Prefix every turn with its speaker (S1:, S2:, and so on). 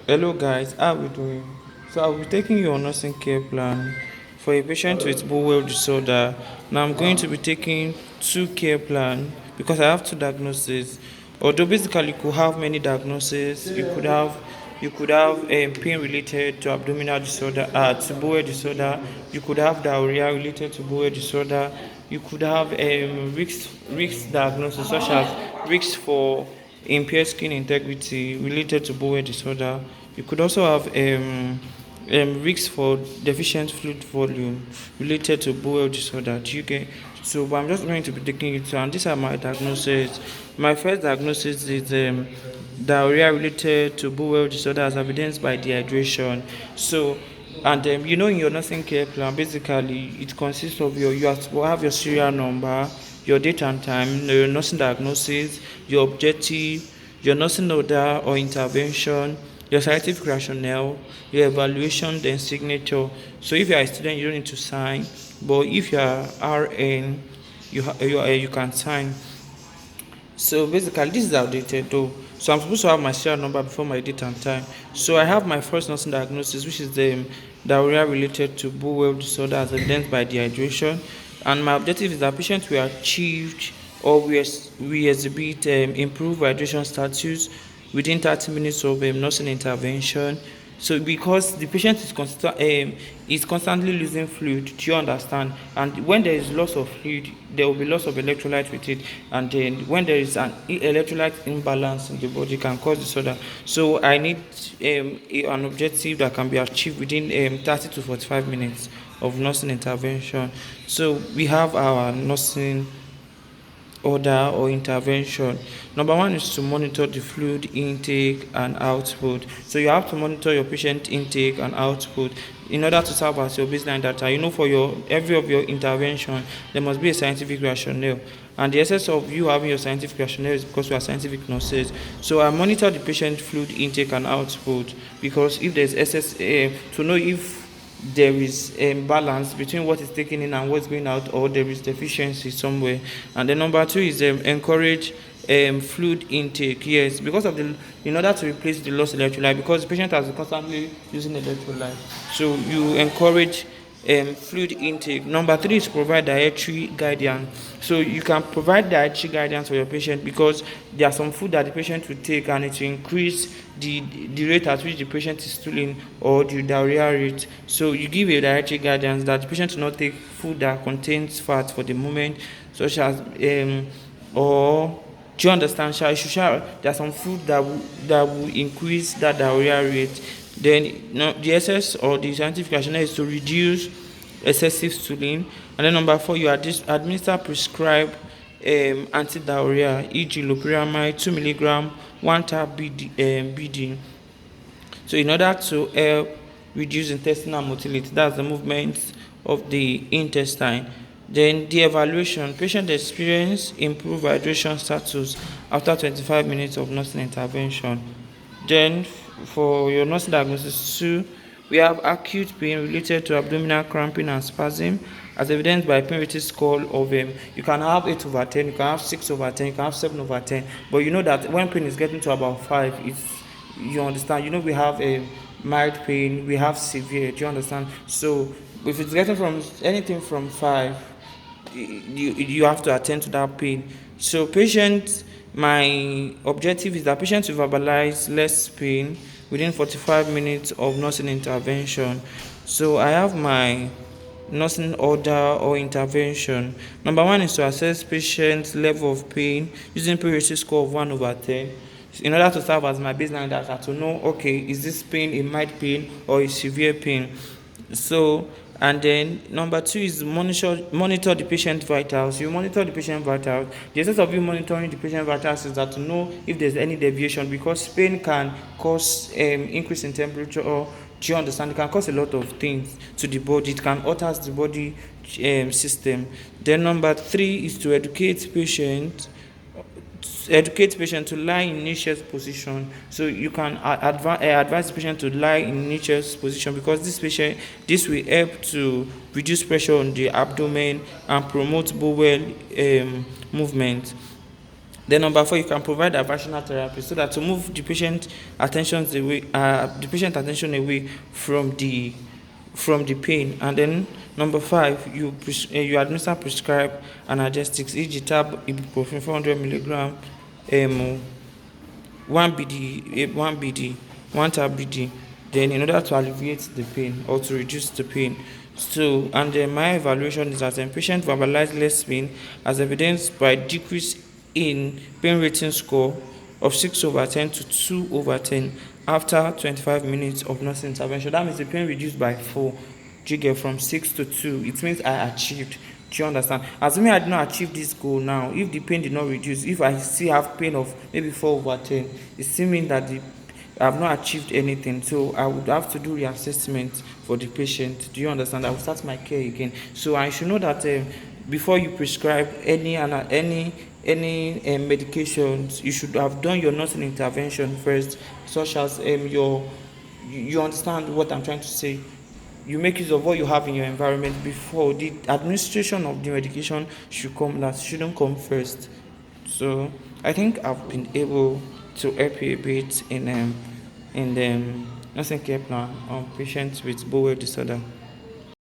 S1: Hello guys, how are we doing? So I'll be taking you on nursing care plan for a patient with bowel disorder. Now I'm going to be taking two care plan because I have two diagnoses. Although basically you could have many diagnoses, you could have pain related to abdominal disorder, to bowel disorder. You could have diarrhea related to bowel disorder. You could have risk diagnosis such as risk for impaired skin integrity related to bowel disorder. You could also have risks for deficient fluid volume related to bowel disorder. Do you get? So, but I'm just going to be taking it to, and these are my diagnoses. My first diagnosis is diarrhea related to bowel disorder as evidenced by dehydration. So, and in your nursing care plan, basically it consists of you have to have your serial number, your date and time, your nursing diagnosis, your objective, your nursing order or intervention, your scientific rationale, your evaluation, then signature. So if you are a student, you don't need to sign, but if you are RN, you can sign. So basically, this is outdated though. So I'm supposed to have my serial number before my date and time. So I have my first nursing diagnosis, which is the diarrhea related to bowel disorder as evidenced by dehydration. And my objective is that patients will achieve or we exhibit improved hydration status within 30 minutes of nursing intervention. So because the patient is constantly losing fluid, do you understand? And when there is loss of fluid, there will be loss of electrolyte with it. And then when there is an electrolyte imbalance in the body, can cause disorder. So I need an objective that can be achieved within 30 to 45 minutes of nursing intervention. So we have our nursing order or intervention. Number one is to monitor the fluid intake and output. So you have to monitor your patient intake and output in order to serve as your baseline data. For your every of your intervention, there must be a scientific rationale. And the essence of you having your scientific rationale is because we are scientific nurses. So I monitor the patient fluid intake and output because if there's excess, to know if there is a balance between what is taken in and what's going out, or there is deficiency somewhere. And then number two is encourage fluid intake. Yes, because of the in order to replace the lost electrolyte, because the patient has been constantly using electrolyte. So you encourage fluid intake. Number three is provide dietary guidance. So you can provide dietary guidance for your patient because there are some food that the patient will take and it will increase the rate at which the patient is stooling or the diarrhea rate. So you give a dietary guidance that the patient will not take food that contains fat for the moment, such as or do you understand? There are some food that will increase that diarrhea rate. Then no, the essence or the scientific rationale is to reduce excessive stooling. And then number four, you administer prescribed anti-diarrhea, e.g. loperamide 2 milligram, 1 tab BD. So in order to help reduce intestinal motility, that's the movement of the intestine. Then the evaluation, patient experience improved hydration status after 25 minutes of nursing intervention. Then for your nursing diagnosis two, we have acute pain related to abdominal cramping and spasm as evidenced by pain rating score of you can have 8 over 10, you can have 6 over 10, you can have 7 over 10. But you know that when pain is getting to about 5, it's you understand. We have a mild pain, we have severe. Do you understand? So if it's getting from anything from 5, you have to attend to that pain. So patient, my objective is that patient will verbalize less pain within 45 minutes of nursing intervention. So I have my nursing order or intervention. Number one is to assess patient's level of pain using periodic score of 1 over 10 in order to serve as my baseline data to know, okay, is this pain a mild pain or a severe pain. So, and then number two is monitor the patient vitals. You monitor the patient vitals. The essence of you monitoring the patient vitals is that to know if there's any deviation, because pain can cause increase in temperature, or do you understand? It can cause a lot of things to the body. It can alter the body system. Then number three is to educate patient to lie in niches position. So you can advise the patient to lie in niches position, because this will help to reduce pressure on the abdomen and promote bowel movement. Then number four, you can provide diversional therapy so that to move the patient attention away from the pain. And then number five, you administer prescribed analgesics, e.g., tab ibuprofen 400 milligram, 1 BD, 1 tab BD, then in order to alleviate the pain or to reduce the pain. So, and then my evaluation is that patient verbalize less pain as evidenced by decrease in pain rating score of 6/10 to 2/10 after 25 minutes of nurse intervention. That means the pain reduced by 4. Do you get from 6 to 2? It means I achieved. Do you understand? Assuming I did not achieve this goal now, if the pain did not reduce, if I still have pain of maybe 4/10, it still means that I have not achieved anything. So I would have to do reassessment for the patient. Do you understand? I will start my care again. So I should know that before you prescribe any medications, you should have done your nursing intervention first, such as you understand what I'm trying to say. You make use of what you have in your environment before the administration of the medication should come last, shouldn't come first. So I think I've been able to help you a bit in the nursing care plan on patients with bowel disorder.